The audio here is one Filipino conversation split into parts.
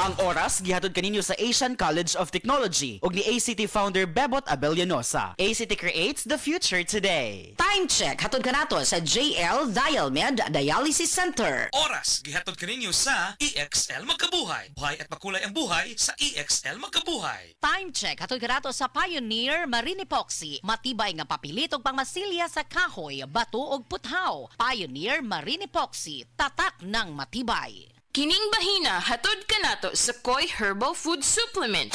Ang oras gihatod kaninyo sa Asian College of Technology ug ni ACT founder Bebot Abellanosa. ACT creates the future today. Time check hatod kanato sa JL Dialmed Dialysis Center. Oras gihatod kaninyo sa EXL Magkabuhay. Buhay at makulay ang buhay sa EXL Magkabuhay. Time check hatod kanato sa Pioneer Marine Epoxy. Matibay nga papilit ug pangmasilya sa kahoy, bato ug puthaw. Pioneer Marine Epoxy, tatak ng matibay. Kining bahina hatod kanato sa Koi Herbal Food Supplement.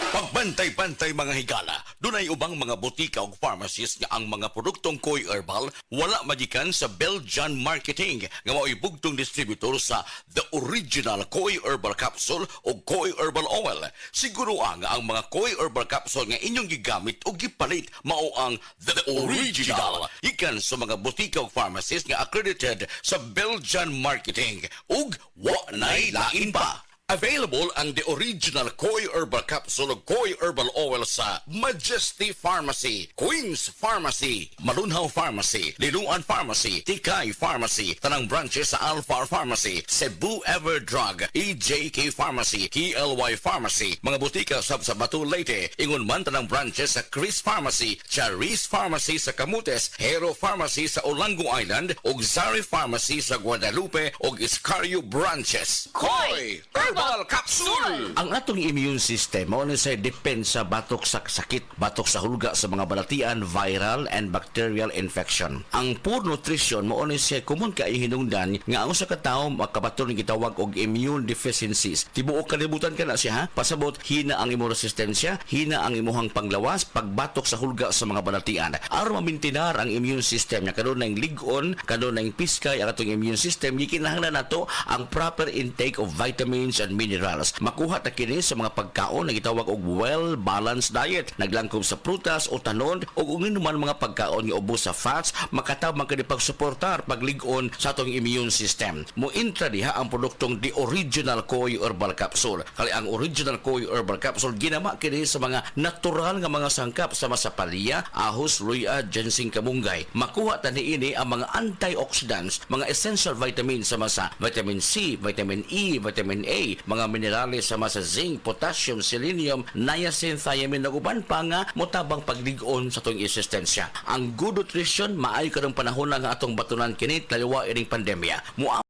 Pagbantay-bantay mga higala, dunay ubang mga butika ug pharmacies nga ang mga produktong Koi Herbal wala magikan sa Belgian Marketing nga mao'y bugtong distributor sa The Original Koi Herbal Capsule o Koi Herbal Oil. Siguro ang mga Koi Herbal Capsule nga inyong gigamit o gipalit mao ang The Original. Ikan sa mga butika ug pharmacies nga accredited sa Belgian Marketing ug wa nay lain pa. Available ang The Original Koi Herbal Capsule o Koi Herbal Oil sa Majesty Pharmacy, Queen's Pharmacy, Malunhaw Pharmacy, Liluan Pharmacy, Tikay Pharmacy, tanang branches sa Alpha Pharmacy, Cebu Everdrug, EJK Pharmacy, KLY Pharmacy, mga butika sa Batu Leyte, ingon man tanang branches sa Chris Pharmacy, Charis Pharmacy sa Camotes, Hero Pharmacy sa Olango Island, ug Zari Pharmacy sa Guadalupe ug Iscario branches. Koi Herbal Capsule! Ang atong immune system mao ni sa depensa batok sa sakit, batok sa hulga sa mga balatian, viral and bacterial infection. Ang poor nutrition mao ni sa common kay hinungdan nga ang usa ka tawo makabaton ni gitawag og immune deficiencies. Tibuok kalibutan kana siya ha, pasabot hina ang imong resistensya, hina ang imong panglawas, pagbatok sa hulga sa mga balatian. Aron mamintinar ang immune system nya kanunay lig-on, kanunay piskay ang atong immune system, gikinahanglan nato ang proper intake of vitamins and minerals. Makuha ta kini sa mga pagkaon na gitawag og well-balanced diet. Naglangkob sa prutas o tanon o uminuman mga pagkaon nga ubos sa fats, makatabang kini pagsuportar paglig-on sa atong immune system. Mointra diha ang produktong The Original Koi Herbal Capsule. Kali ang Original Koi Herbal Capsule ginama kini sa mga natural nga mga sangkap sa masapalya, ahos, luya, ginseng, kamunggay. Makuha ta niini ang mga antioxidants, mga essential vitamins sama sa vitamin C, vitamin E, vitamin A, mga minerales sama sa zinc, potassium, selenium, niacin, thiamine ug uban pa nga motabang paglig-on sa atong resistensya. Ang good nutrition maayo karong panahon nga atong batunan kini taliwa ining pandemya.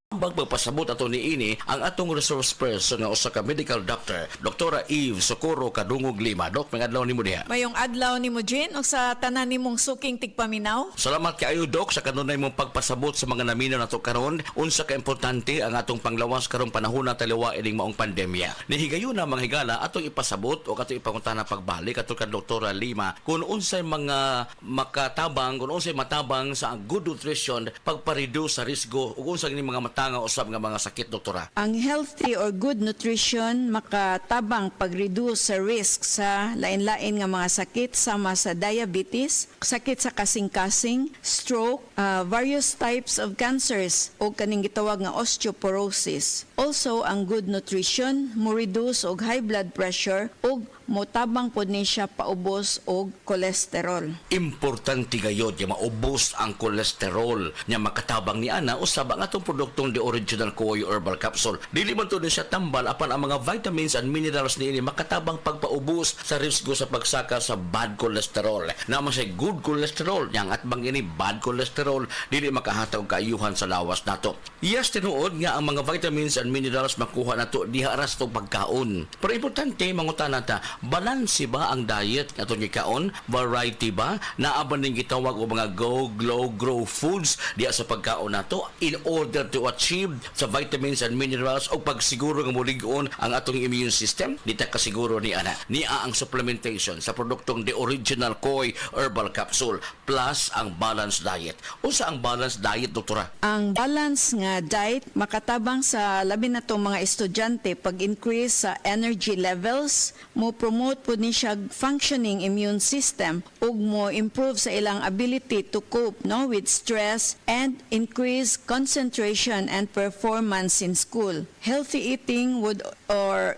Ambag magpasabot ato niini ang atong resource person nga usa ka medical doctor, Dr. Eve Socorro Kadungog Lima. Dok, may adlaw nimo diha. Mayong adlaw nimo Jean ug sa tanan nimong suking tigpaminaw. Salamat kaayo Dok sa kanunay mong pagpasabot sa mga naminaw nato karon. Unsa ka importante ang atong panglawas karong panahon na taliwa ining maong pandemya. Nihigayon na mga higala atong ipasabot o katong ipangutana pagbalik ato ka Dr. Lima kung unsay mga makatabang, kung unsay matabang sa good nutrition pagpa-reduce sa risgo ug unsa kini mga nga usab nga mga sakit, doktora? Ang healthy or good nutrition makatabang pag-reduce sa risk sa lain-lain nga mga sakit sama sa diabetes, sakit sa kasing-kasing, stroke, various types of cancers o kaning gitawag nga osteoporosis. Also, ang good nutrition mo reduce og high blood pressure ug motabang pod ni siya paubos og cholesterol. Importante gayod nga maubos ang cholesterol nya makatabang ni ana usab ang atong produktong The Original Koi Herbal Capsule. Dili man to siya tambal apan ang mga vitamins and minerals niini makatabang pagpaubos sa risgo sa pagsaka sa bad cholesterol. Naman sa good cholesterol yang atbang ini bad cholesterol dili makahatag og kaayuhan sa lawas nato. Yes, tinuod nga ang mga vitamins and minerals makuha nato diha ra sa pagkaon. Pero importante mangutana ta, balanse ba ang diet atong gikaon? Variety ba? Naaban ning gitawag og mga go, glow, grow foods diha sa pagkaon nato in order to achieve sa vitamins and minerals o pagsiguro nga molig-on ang atong immune system? Dita kasiguro ni ana. Nia ang supplementation sa produktong The Original Koi Herbal Capsule plus ang balanced diet. Unsa ang balanced diet, doktora? Ang balance nga diet makatabang sa labi na tong mga estudyante pag-increase sa energy levels, mo promote po ni siya functioning immune system ug mo improve sa ilang ability to cope with stress and increase concentration and performance in school. Healthy eating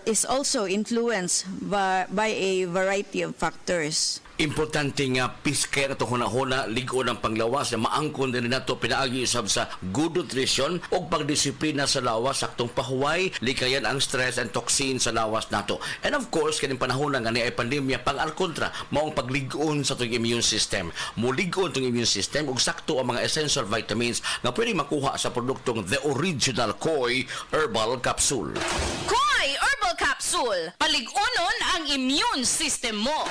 is also influenced by a variety of factors. Importante nga piskay na ito hunahuna, ligo ng panglawas na maangkon din nato pinaagi usab sa good nutrition o pagdisiplina sa lawas, saktong pahuway, likayan ang stress and toxin sa lawas nato. And of course, kaning panahon nga ni ay pandemya, pang alkontra, maong pagligon sa itong immune system. Muligon itong immune system ug sakto ang mga essential vitamins nga pwede makuha sa produktong The Original Koi Herbal Capsule. Koi Herbal Capsule. Paligunon ang immune system mo.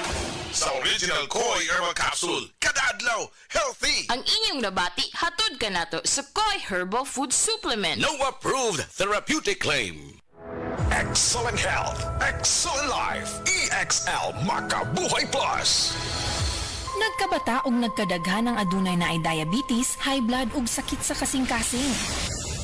Sa Original Koi Herbal Capsule, kada adlaw, healthy! Ang inyong nabati, hatod ka nato sa Koi Herbal Food Supplement. No approved therapeutic claim. Excellent health, excellent life, EXL Makabuhay Plus! Nagkabata og nagkadaghan ng adunay na ay diabetes, high blood ug sakit sa kasing-kasing.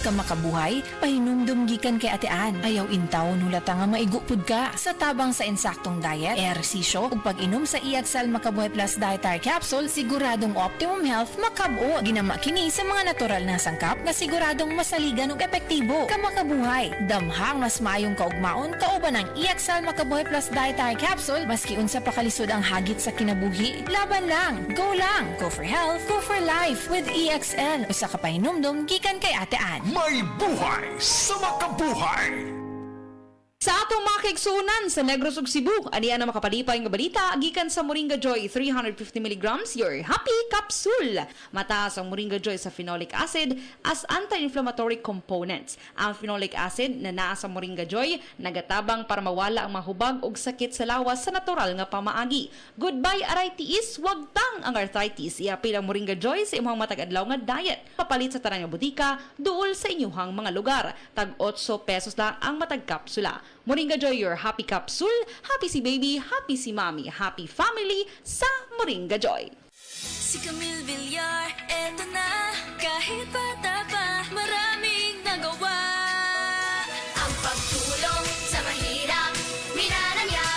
Kamakabuhay, pahinumdum gikan kay atean. Ayaw intaw nulata nga maigupod ka sa tabang sa insaktong diet, ehersisyo ug pag-inom sa EXL Makabuhay Plus Dietary Capsule, siguradong optimum health makabuo. Ginama kini sa mga natural na sangkap na siguradong masaligan ug epektibo. Kamakabuhay, damhang mas maayong kaugmaon kauban ng EXL Makabuhay Plus Dietary Capsule maski unsa pa kalisod ang hagit sa kinabuhi. Laban lang, go for health, go for life with EXL. Usa ka pahinumdum gikan kay atean. May buhay sa makabuhay! Sa atong mga kaigsunan sa Negros ug Cebu, aniya na makapalipay nga balita gikan sa Moringa Joy 350 mg your happy capsule. Mataas ang Moringa Joy sa phenolic acid as anti-inflammatory components. Ang phenolic acid na naa sa Moringa Joy nagatabang para mawala ang mahubag ug sakit sa lawas sa natural nga pamaagi. Goodbye arthritis, wag tang ang arthritis. Iapil ang Moringa Joy sa imong matag-adlaw nga diet. Papalit sa tanang nga butika duol sa inyuhang mga lugar. Tag 8 pesos lang ang matag kapsula. Moringa Joy, your happy capsule. Happy si baby, happy si mommy, happy family sa Moringa Joy. Si Camille Villar, eto na. Kahit bata pa, maraming nagawa. Ang pagtulong sa mahirap, minana niya.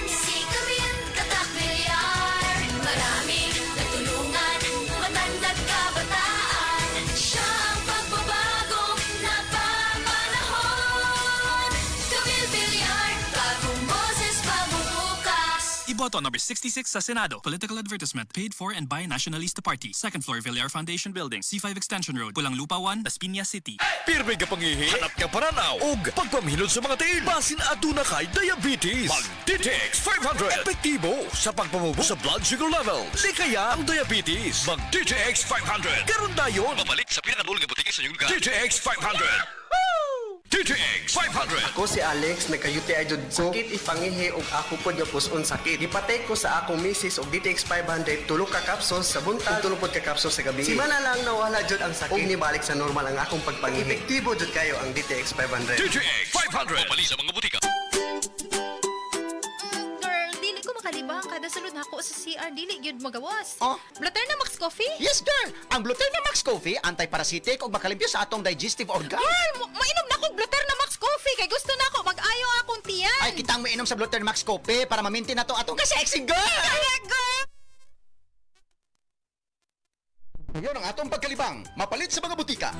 Si Camille Tatak Villar, maraming natulungan, matanda't kabataan. Siya ang pagbabago na pamanahon. Camille Villar, bagong boses, bagong bukas. Iboto number 66 sa Senado. Political advertisement paid for and by Nationalista Party. Second floor Villar Foundation Building, C5 Extension Road, Pulang Lupa 1, Las Piñas City. Pirmi ka pangihi, hanap ka paranaw, ug pagpamhilot sa mga tiil. Basin aduna kay diabetes. Mag-DTX 500. Epektibo sa pagpamubo sa blood sugar levels. Likaya ang diabetes. Mag-DTX 500. Karon dayon. Mabalik sa pinakadulong nga butiki sa inyong lugar. DTX 500. DTX 500. Ako si Alex, nagka-UTI jud ko. Sakit ipangihi og ako pod nga puson sakit. Ipatay ko sa akong misis og DTX 500 tulo ka capsules sa buntag, tulo pod ka capsules sa gabi. Simana lang nawala jud ang sakit. Og nibalik sa normal ang akong pagpangihi. Epektibo jud kayo ang DTX 500. DTX 500. Mabalik sa mga butika. Girl, dili ko makalibang kada sulod nako sa CR, dili gyud magawas. Oh? Bluterna Max Coffee? Yes, girl! Ang Bluterna Max Coffee, anti-parasitic o makalimpyo sa atong digestive organ. Girl, mainom na kong Bluterna Max Coffee kay gusto na ako mag-ayo akong tiyan. Ay, kitang mainom sa Bluterna Max Coffee para ma-maintain na to atong ka-sexy girl! Talaga! Ngayon ang atong pagkalibang, mapalit sa mga butika.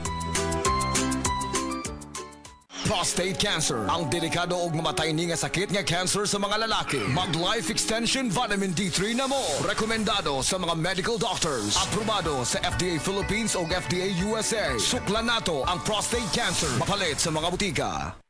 Prostate cancer, ang delikado ug mamatay ni nga sakit nga cancer sa mga lalaki. Mag Life Extension Vitamin D3 na mo. Rekomendado sa mga medical doctors. Aprobado sa FDA Philippines ug FDA USA. Suklan nato ang prostate cancer. Mapalit sa mga butika.